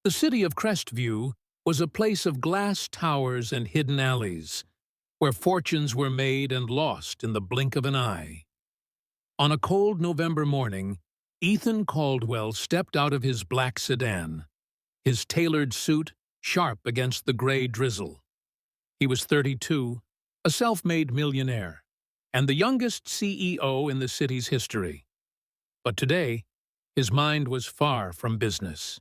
The city of Crestview was a place of glass towers and hidden alleys, where fortunes were made and lost in the blink of an eye. On a cold November morning, Ethan Caldwell stepped out of his black sedan, his tailored suit sharp against the gray drizzle. He was 32, a self-made millionaire, and the youngest CEO in the city's history. But today, his mind was far from business.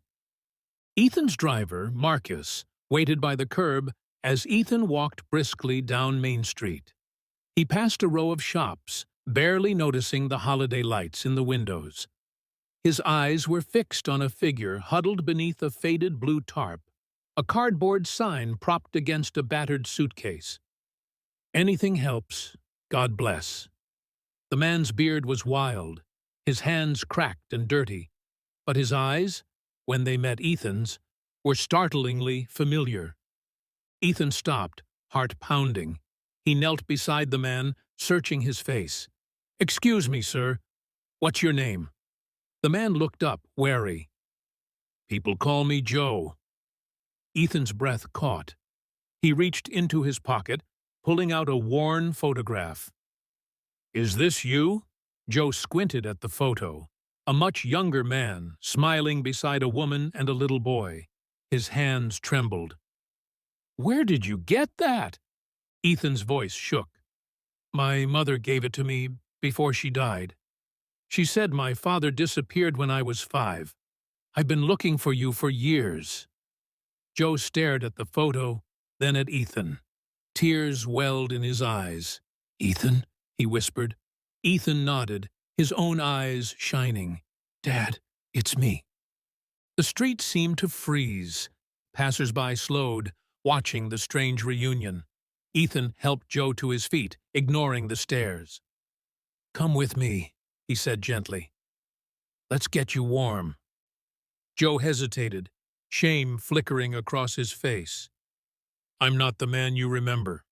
Ethan's driver, Marcus, waited by the curb as Ethan walked briskly down Main Street. He passed a row of shops, barely noticing the holiday lights in the windows. His eyes were fixed on a figure huddled beneath a faded blue tarp, a cardboard sign propped against a battered suitcase. "Anything helps. God bless." The man's beard was wild, his hands cracked and dirty, but his eyes, when they met Ethan's, were startlingly familiar. Ethan stopped, heart pounding. He knelt beside the man, searching his face. "Excuse me, sir. What's your name?" The man looked up, wary. "People call me Joe." Ethan's breath caught. He reached into his pocket, pulling out a worn photograph. "Is this you?" Joe squinted at the photo. A much younger man, smiling beside a woman and a little boy. His hands trembled. "Where did you get that?" Ethan's voice shook. "My mother gave it to me before she died. She said my father disappeared when I was 5. I've been looking for you for years." Joe stared at the photo, then at Ethan. Tears welled in his eyes. "Ethan?" he whispered. Ethan nodded, his own eyes shining. "Dad, it's me." The street seemed to freeze. Passers-by slowed, watching the strange reunion. Ethan helped Joe to his feet, ignoring the stares. "Come with me," he said gently. "Let's get you warm." Joe hesitated, shame flickering across his face. "I'm not the man you remember."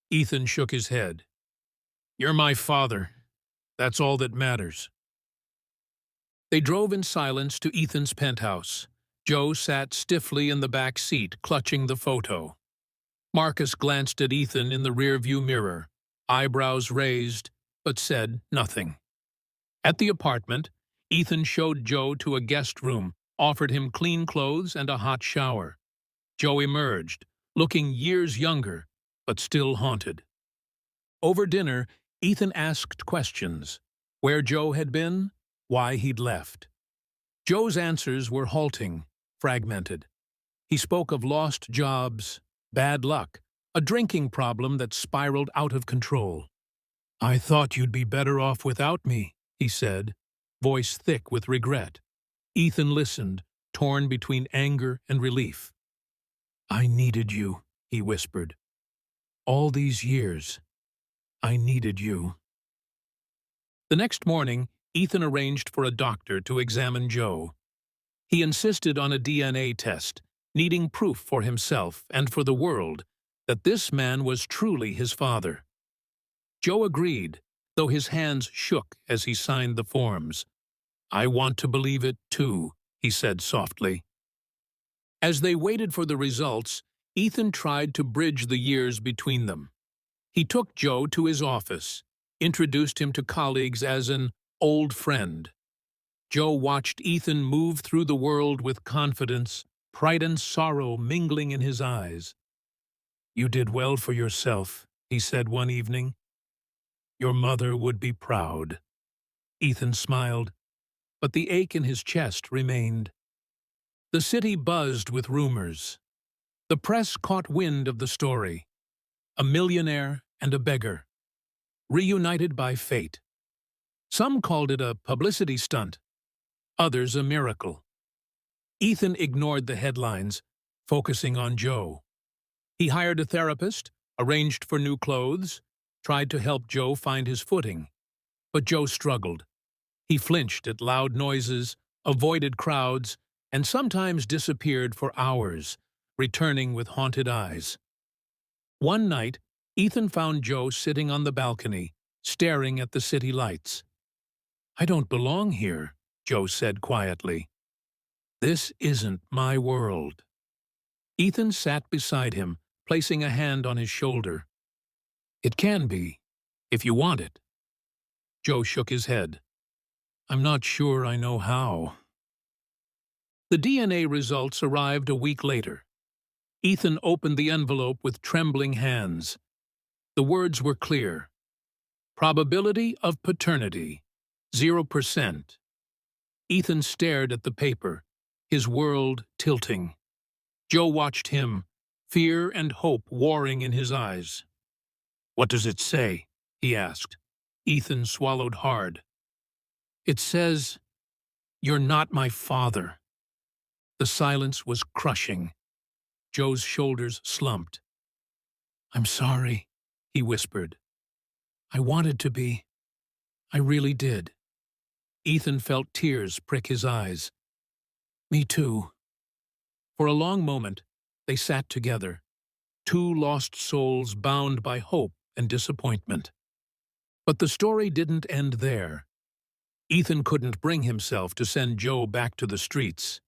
Ethan shook his head. "You're my father. That's all that matters." They drove in silence to Ethan's penthouse. Joe sat stiffly in the back seat, clutching the photo. Marcus glanced at Ethan in the rearview mirror, eyebrows raised, but said nothing. At the apartment, Ethan showed Joe to a guest room, offered him clean clothes and a hot shower. Joe emerged, looking years younger, but still haunted. Over dinner, Ethan asked questions: where Joe had been, why he'd left. Joe's answers were halting, fragmented. He spoke of lost jobs, bad luck, a drinking problem that spiraled out of control. "I thought you'd be better off without me," he said, voice thick with regret. Ethan listened, torn between anger and relief. "I needed you," he whispered. "All these years, I needed you." The next morning, Ethan arranged for a doctor to examine Joe. He insisted on a DNA test, needing proof for himself and for the world that this man was truly his father. Joe agreed, though his hands shook as he signed the forms. "I want to believe it, too," he said softly. As they waited for the results, Ethan tried to bridge the years between them. He took Joe to his office, introduced him to colleagues as an old friend. Joe watched Ethan move through the world with confidence, pride and sorrow mingling in his eyes. "You did well for yourself," he said one evening. "Your mother would be proud." Ethan smiled, but the ache in his chest remained. The city buzzed with rumors. The press caught wind of the story. A millionaire and a beggar, reunited by fate. Some called it a publicity stunt, others a miracle. Ethan ignored the headlines, focusing on Joe. He hired a therapist, arranged for new clothes, tried to help Joe find his footing. But Joe struggled. He flinched at loud noises, avoided crowds, and sometimes disappeared for hours, returning with haunted eyes. One night, Ethan found Joe sitting on the balcony, staring at the city lights. "I don't belong here," Joe said quietly. This isn't my world. Ethan sat beside him, placing a hand on his shoulder. It can be, if you want it. Joe shook his head. I'm not sure I know how. The DNA results arrived a week later. Ethan opened the envelope with trembling hands. The words were clear. Probability of paternity, 0%. Ethan stared at the paper, his world tilting. Joe watched him, fear and hope warring in his eyes. What does it say? He asked. Ethan swallowed hard. It says, you're not my father. The silence was crushing. Joe's shoulders slumped. I'm sorry, he whispered. I wanted to be. I really did. Ethan felt tears prick his eyes. Me too. For a long moment, they sat together, two lost souls bound by hope and disappointment. But the story didn't end there. Ethan couldn't bring himself to send Joe back to the streets.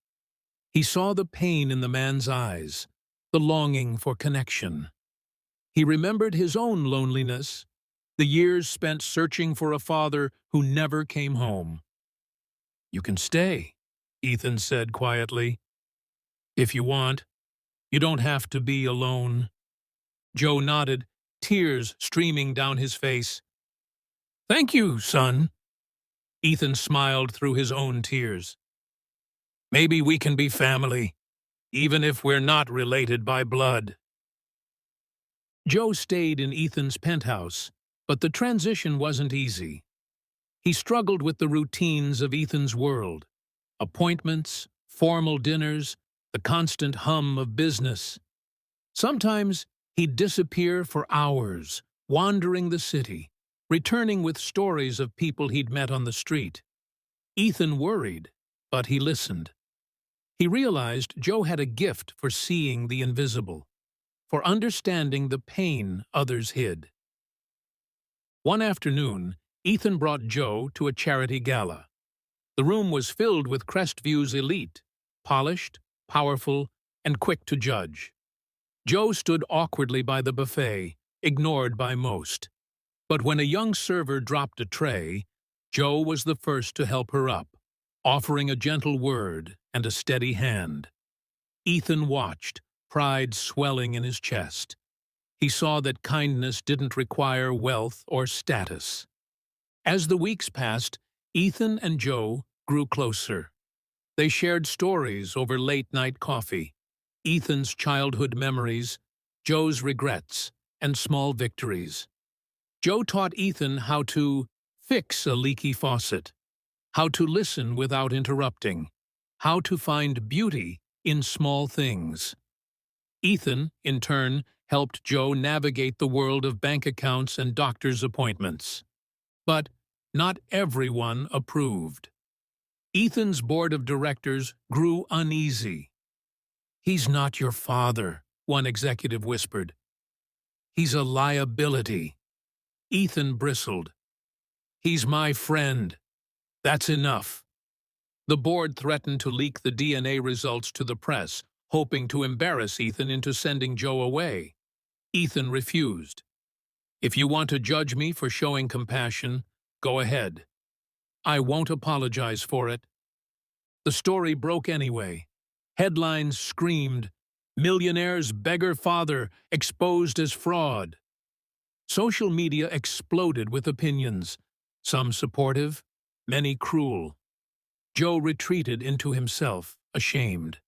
He saw the pain in the man's eyes, the longing for connection. He remembered his own loneliness, the years spent searching for a father who never came home. You can stay, Ethan said quietly. If you want. You don't have to be alone. Joe nodded, tears streaming down his face. Thank you, son. Ethan smiled through his own tears. Maybe we can be family, even if we're not related by blood. Joe stayed in Ethan's penthouse, but the transition wasn't easy. He struggled with the routines of Ethan's world. Appointments, formal dinners, the constant hum of business. Sometimes he'd disappear for hours, wandering the city, returning with stories of people he'd met on the street. Ethan worried, but he listened. He realized Joe had a gift for seeing the invisible, for understanding the pain others hid. One afternoon, Ethan brought Joe to a charity gala. The room was filled with Crestview's elite, polished, powerful, and quick to judge. Joe stood awkwardly by the buffet, ignored by most. But when a young server dropped a tray, Joe was the first to help her up, offering a gentle word and a steady hand. Ethan watched, pride swelling in his chest. He saw that kindness didn't require wealth or status. As the weeks passed, Ethan and Joe grew closer. They shared stories over late-night coffee, Ethan's childhood memories, Joe's regrets, and small victories. Joe taught Ethan how to fix a leaky faucet, how to listen without interrupting, how to find beauty in small things. Ethan, in turn, helped Joe navigate the world of bank accounts and doctor's appointments. But not everyone approved. Ethan's board of directors grew uneasy. He's not your father, one executive whispered. He's a liability. Ethan bristled. He's my friend. That's enough. The board threatened to leak the DNA results to the press, hoping to embarrass Ethan into sending Joe away. Ethan refused. If you want to judge me for showing compassion, go ahead. I won't apologize for it. The story broke anyway. Headlines screamed, "Millionaire's beggar father exposed as fraud." Social media exploded with opinions, some supportive, many cruel. Joe retreated into himself, ashamed.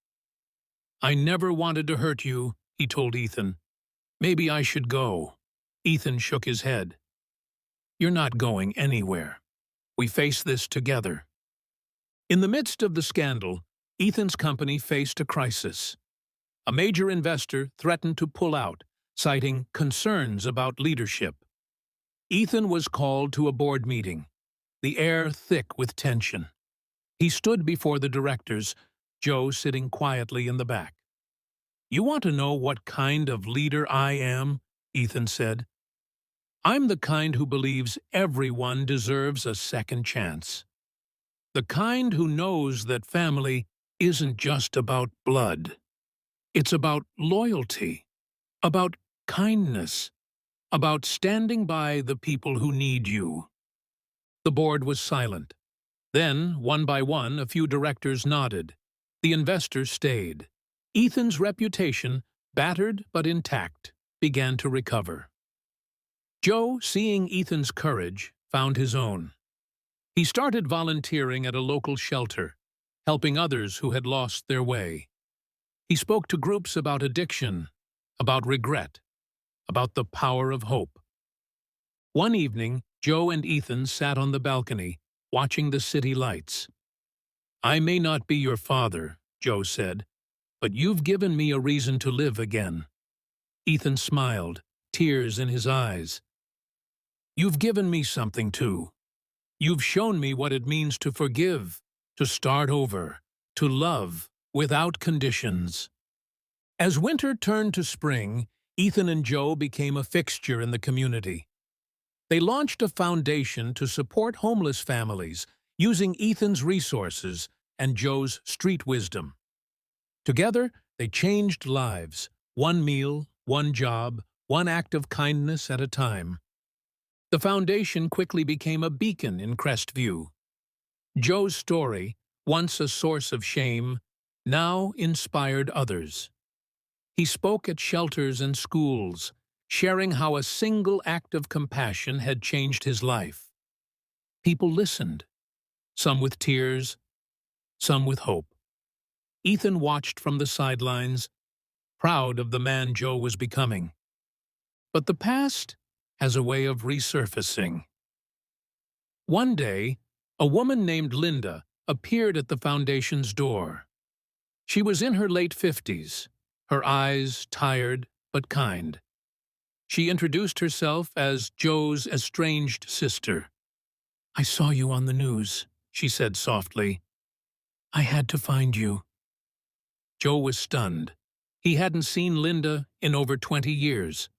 I never wanted to hurt you, he told Ethan. Maybe I should go. Ethan shook his head. You're not going anywhere. We face this together. In the midst of the scandal, Ethan's company faced a crisis. A major investor threatened to pull out, citing concerns about leadership. Ethan was called to a board meeting, the air thick with tension. He stood before the directors, Joe sitting quietly in the back. You want to know what kind of leader I am? Ethan said. I'm the kind who believes everyone deserves a second chance. The kind who knows that family isn't just about blood. It's about loyalty, about kindness, about standing by the people who need you." The board was silent. Then, one by one, a few directors nodded. The investors stayed. Ethan's reputation, battered but intact, began to recover. Joe, seeing Ethan's courage, found his own. He started volunteering at a local shelter, helping others who had lost their way. He spoke to groups about addiction, about regret, about the power of hope. One evening, Joe and Ethan sat on the balcony, watching the city lights. "I may not be your father," Joe said, "but you've given me a reason to live again." Ethan smiled, tears in his eyes. "You've given me something too. You've shown me what it means to forgive, to start over, to love without conditions." As winter turned to spring, Ethan and Joe became a fixture in the community. They launched a foundation to support homeless families, using Ethan's resources and Joe's street wisdom. Together, they changed lives, one meal, one job, one act of kindness at a time. The foundation quickly became a beacon in Crestview. Joe's story, once a source of shame, now inspired others. He spoke at shelters and schools, sharing how a single act of compassion had changed his life. People listened, some with tears, some with hope. Ethan watched from the sidelines, proud of the man Joe was becoming. But the past has a way of resurfacing. One day, a woman named Linda appeared at the foundation's door. She was in her late 50s, her eyes tired but kind. She introduced herself as Joe's estranged sister. "I saw you on the news," she said softly. "I had to find you." Joe was stunned. He hadn't seen Linda in over 20 years.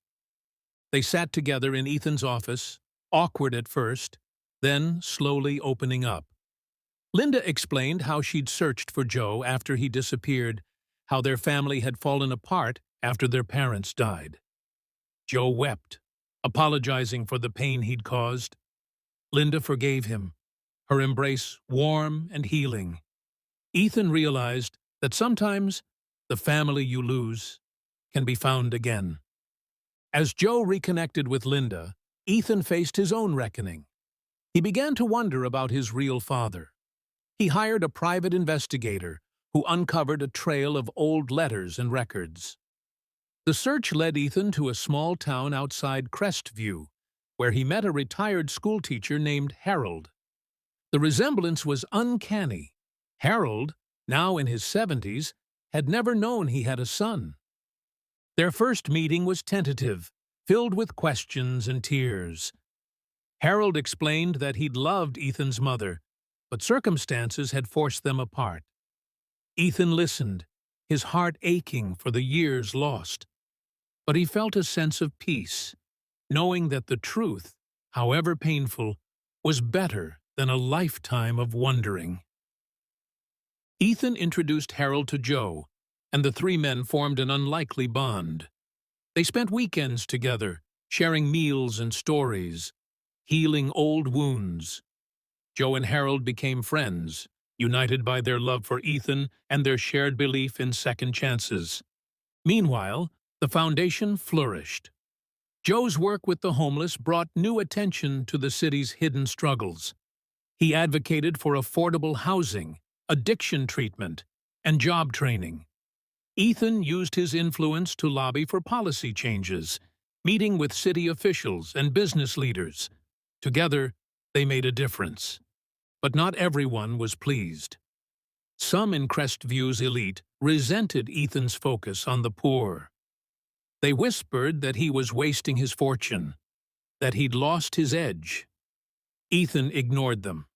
They sat together in Ethan's office, awkward at first, then slowly opening up. Linda explained how she'd searched for Joe after he disappeared, how their family had fallen apart after their parents died. Joe wept, apologizing for the pain he'd caused. Linda forgave him, her embrace warm and healing. Ethan realized that sometimes the family you lose can be found again. As Joe reconnected with Linda, Ethan faced his own reckoning. He began to wonder about his real father. He hired a private investigator who uncovered a trail of old letters and records. The search led Ethan to a small town outside Crestview, where he met a retired schoolteacher named Harold. The resemblance was uncanny. Harold, now in his 70s, had never known he had a son. Their first meeting was tentative, filled with questions and tears. Harold explained that he'd loved Ethan's mother, but circumstances had forced them apart. Ethan listened, his heart aching for the years lost. But he felt a sense of peace, knowing that the truth, however painful, was better than a lifetime of wondering. Ethan introduced Harold to Joe, and the three men formed an unlikely bond. They spent weekends together, sharing meals and stories, healing old wounds. Joe and Harold became friends, united by their love for Ethan and their shared belief in second chances. Meanwhile, the foundation flourished. Joe's work with the homeless brought new attention to the city's hidden struggles. He advocated for affordable housing, addiction treatment, and job training. Ethan used his influence to lobby for policy changes, meeting with city officials and business leaders. Together, they made a difference. But not everyone was pleased. Some in Crestview's elite resented Ethan's focus on the poor. They whispered that he was wasting his fortune, that he'd lost his edge. Ethan ignored them.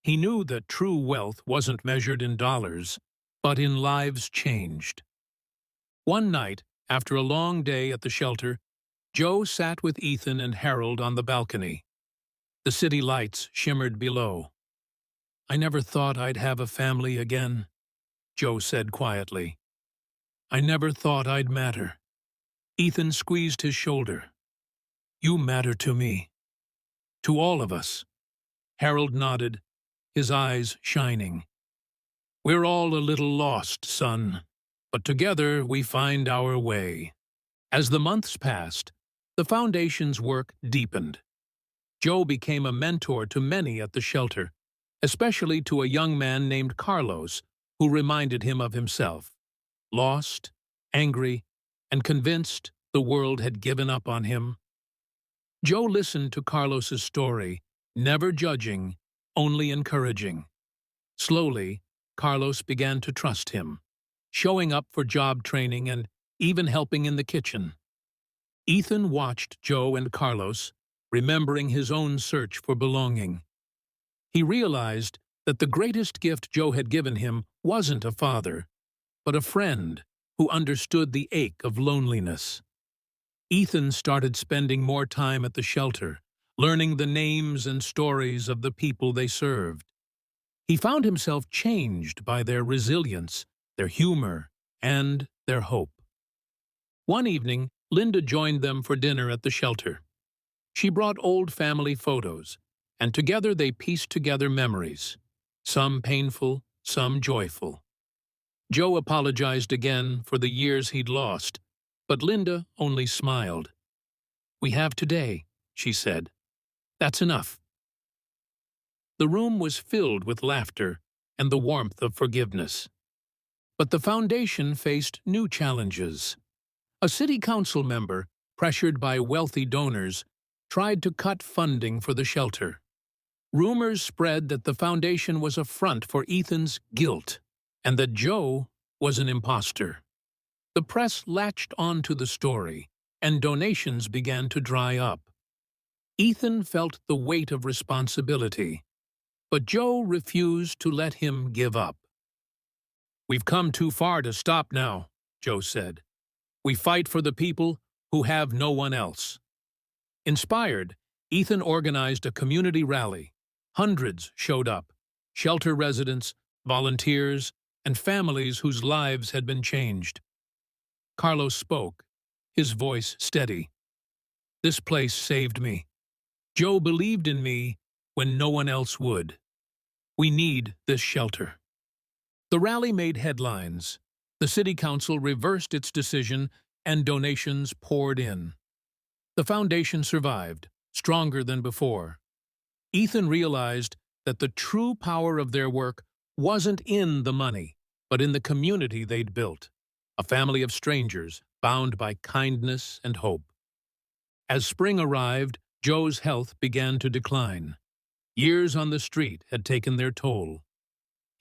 He knew that true wealth wasn't measured in dollars, but in lives changed. One night, after a long day at the shelter, Joe sat with Ethan and Harold on the balcony. The city lights shimmered below. "I never thought I'd have a family again," Joe said quietly. "I never thought I'd matter." Ethan squeezed his shoulder. "You matter to me. To all of us." Harold nodded, his eyes shining. "We're all a little lost, son, but together we find our way." As the months passed, the Foundation's work deepened. Joe became a mentor to many at the shelter, especially to a young man named Carlos, who reminded him of himself, lost, angry, and convinced the world had given up on him. Joe listened to Carlos's story, never judging, only encouraging. Slowly, Carlos began to trust him, showing up for job training and even helping in the kitchen. Ethan watched Joe and Carlos, remembering his own search for belonging. He realized that the greatest gift Joe had given him wasn't a father, but a friend who understood the ache of loneliness. Ethan started spending more time at the shelter, learning the names and stories of the people they served. He found himself changed by their resilience, their humor, and their hope. One evening, Linda joined them for dinner at the shelter. She brought old family photos, and together they pieced together memories, some painful, some joyful. Joe apologized again for the years he'd lost, but Linda only smiled. "We have today," she said. "That's enough." The room was filled with laughter and the warmth of forgiveness. But the Foundation faced new challenges. A city council member, pressured by wealthy donors, tried to cut funding for the shelter. Rumors spread that the Foundation was a front for Ethan's guilt, and that Joe was an imposter. The press latched onto the story, and donations began to dry up. Ethan felt the weight of responsibility, but Joe refused to let him give up. "We've come too far to stop now," Joe said. "We fight for the people who have no one else." Inspired, Ethan organized a community rally. Hundreds showed up, shelter residents, volunteers, and families whose lives had been changed. Carlos spoke, his voice steady. "This place saved me. Joe believed in me when no one else would. We need this shelter." The rally made headlines. The city council reversed its decision, and donations poured in. The Foundation survived, stronger than before. Ethan realized that the true power of their work wasn't in the money, but in the community they'd built, a family of strangers bound by kindness and hope. As spring arrived, Joe's health began to decline. Years on the street had taken their toll.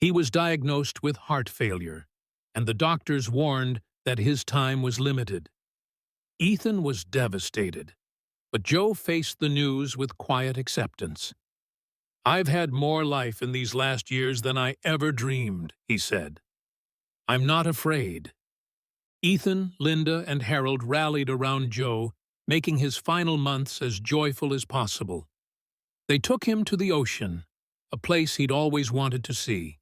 He was diagnosed with heart failure, and the doctors warned that his time was limited. Ethan was devastated, but Joe faced the news with quiet acceptance. "I've had more life in these last years than I ever dreamed," he said. "I'm not afraid." Ethan, Linda, and Harold rallied around Joe, making his final months as joyful as possible. They took him to the ocean, a place he'd always wanted to see.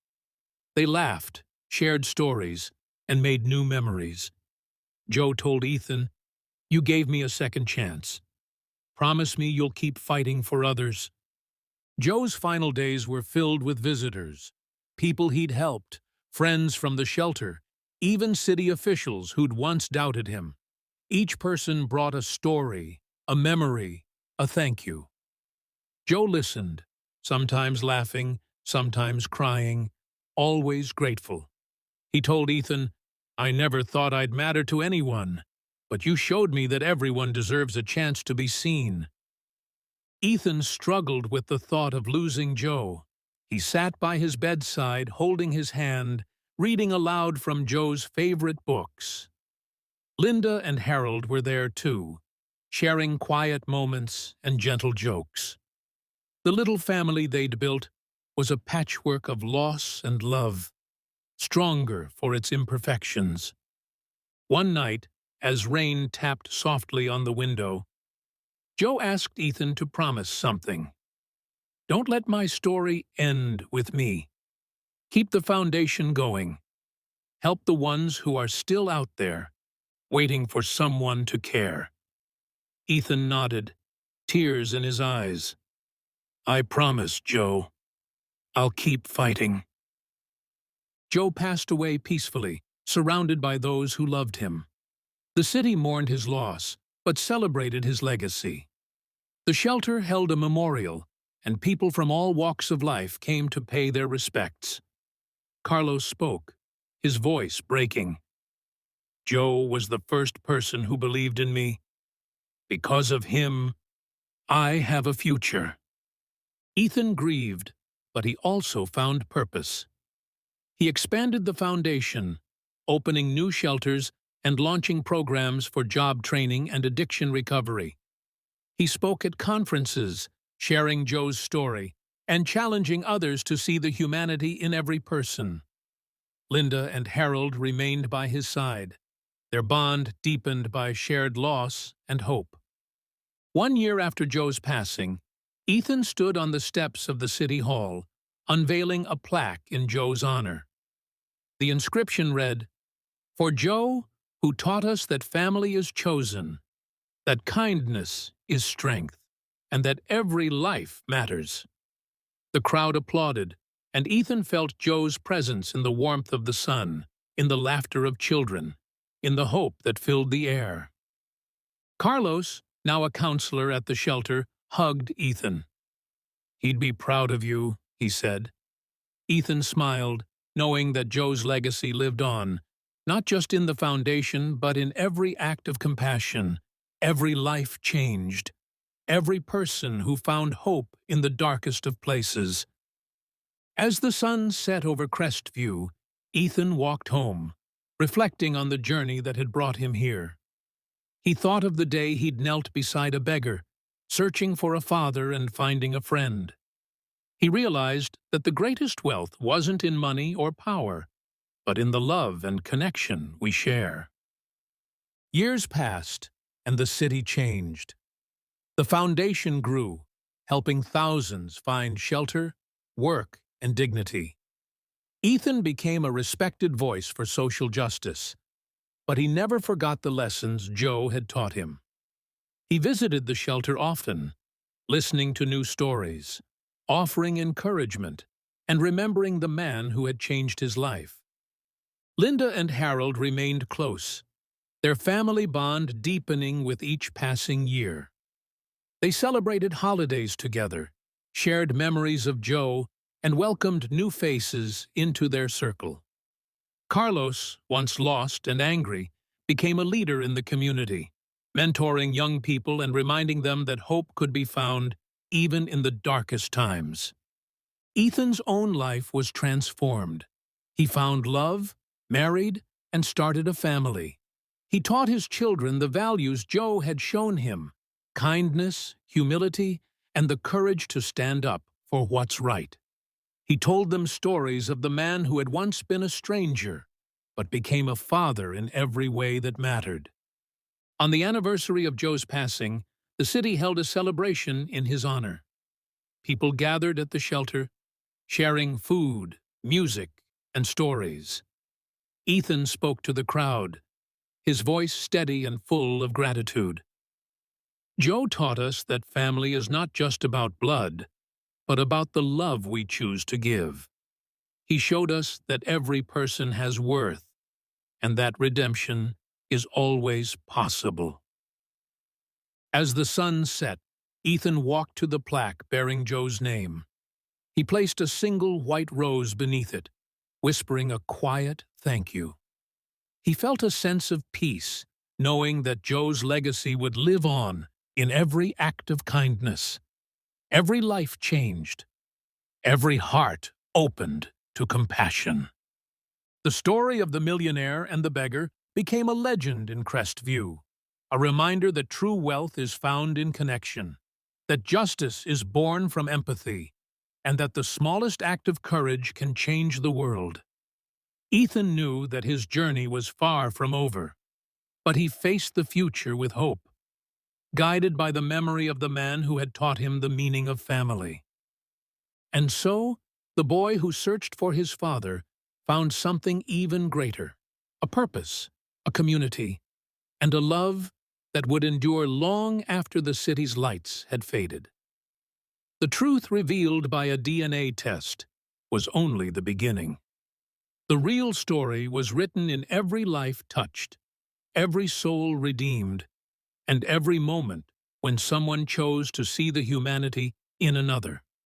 They laughed, shared stories, and made new memories. Joe told Ethan, "You gave me a second chance. Promise me you'll keep fighting for others." Joe's final days were filled with visitors, people he'd helped, friends from the shelter, even city officials who'd once doubted him. Each person brought a story, a memory, a thank you. Joe listened, sometimes laughing, sometimes crying, always grateful. He told Ethan, "I never thought I'd matter to anyone, but you showed me that everyone deserves a chance to be seen." Ethan struggled with the thought of losing Joe. He sat by his bedside, holding his hand, reading aloud from Joe's favorite books. Linda and Harold were there too, sharing quiet moments and gentle jokes. The little family they'd built was a patchwork of loss and love, stronger for its imperfections. One night, as rain tapped softly on the window, Joe asked Ethan to promise something. "Don't let my story end with me. Keep the Foundation going. Help the ones who are still out there, waiting for someone to care. Ethan nodded, tears in his eyes. I promise, Joe. I'll keep fighting. Joe passed away peacefully, surrounded by those who loved him. The city mourned his loss, but celebrated his legacy. The shelter held a memorial, and people from all walks of life came to pay their respects. Carlos spoke, his voice breaking. Joe was the first person who believed in me. Because of him, I have a future. Ethan grieved, but he also found purpose. He expanded the foundation, opening new shelters and launching programs for job training and addiction recovery. He spoke at conferences, sharing Joe's story, and challenging others to see the humanity in every person. Linda and Harold remained by his side, their bond deepened by shared loss and hope. 1 year after Joe's passing, Ethan stood on the steps of the City Hall, unveiling a plaque in Joe's honor. The inscription read, "For Joe, who taught us that family is chosen, that kindness is strength, and that every life matters." The crowd applauded, and Ethan felt Joe's presence in the warmth of the sun, in the laughter of children, in the hope that filled the air. Carlos, now a counselor at the shelter, hugged Ethan. He'd be proud of you, he said. Ethan smiled, knowing that Joe's legacy lived on, not just in the foundation, but in every act of compassion, every life changed, every person who found hope in the darkest of places. As the sun set over Crestview, Ethan walked home, reflecting on the journey that had brought him here. He thought of the day he'd knelt beside a beggar, searching for a father and finding a friend. He realized that the greatest wealth wasn't in money or power, but in the love and connection we share. Years passed, and the city changed. The foundation grew, helping thousands find shelter, work, and dignity. Ethan became a respected voice for social justice, but he never forgot the lessons Joe had taught him. He visited the shelter often, listening to new stories, offering encouragement, and remembering the man who had changed his life. Linda and Harold remained close, their family bond deepening with each passing year. They celebrated holidays together, shared memories of Joe, and welcomed new faces into their circle. Carlos, once lost and angry, became a leader in the community, mentoring young people and reminding them that hope could be found even in the darkest times. Ethan's own life was transformed. He found love, married, and started a family. He taught his children the values Joe had shown him: kindness, humility, and the courage to stand up for what's right. He told them stories of the man who had once been a stranger, but became a father in every way that mattered. On the anniversary of Joe's passing, the city held a celebration in his honor. People gathered at the shelter, sharing food, music, and stories. Ethan spoke to the crowd, his voice steady and full of gratitude. Joe taught us that family is not just about blood, but about the love we choose to give. He showed us that every person has worth, and that redemption is always possible. As the sun set, Ethan walked to the plaque bearing Joe's name. He placed a single white rose beneath it, whispering a quiet thank you. He felt a sense of peace, knowing that Joe's legacy would live on in every act of kindness. Every life changed. Every heart opened to compassion. The story of the millionaire and the beggar became a legend in Crestview, a reminder that true wealth is found in connection, that justice is born from empathy, and that the smallest act of courage can change the world. Ethan knew that his journey was far from over, but he faced the future with hope, guided by the memory of the man who had taught him the meaning of family. And so, the boy who searched for his father found something even greater, a purpose, a community, and a love that would endure long after the city's lights had faded. The truth revealed by a DNA test was only the beginning. The real story was written in every life touched, every soul redeemed, and every moment when someone chose to see the humanity in another.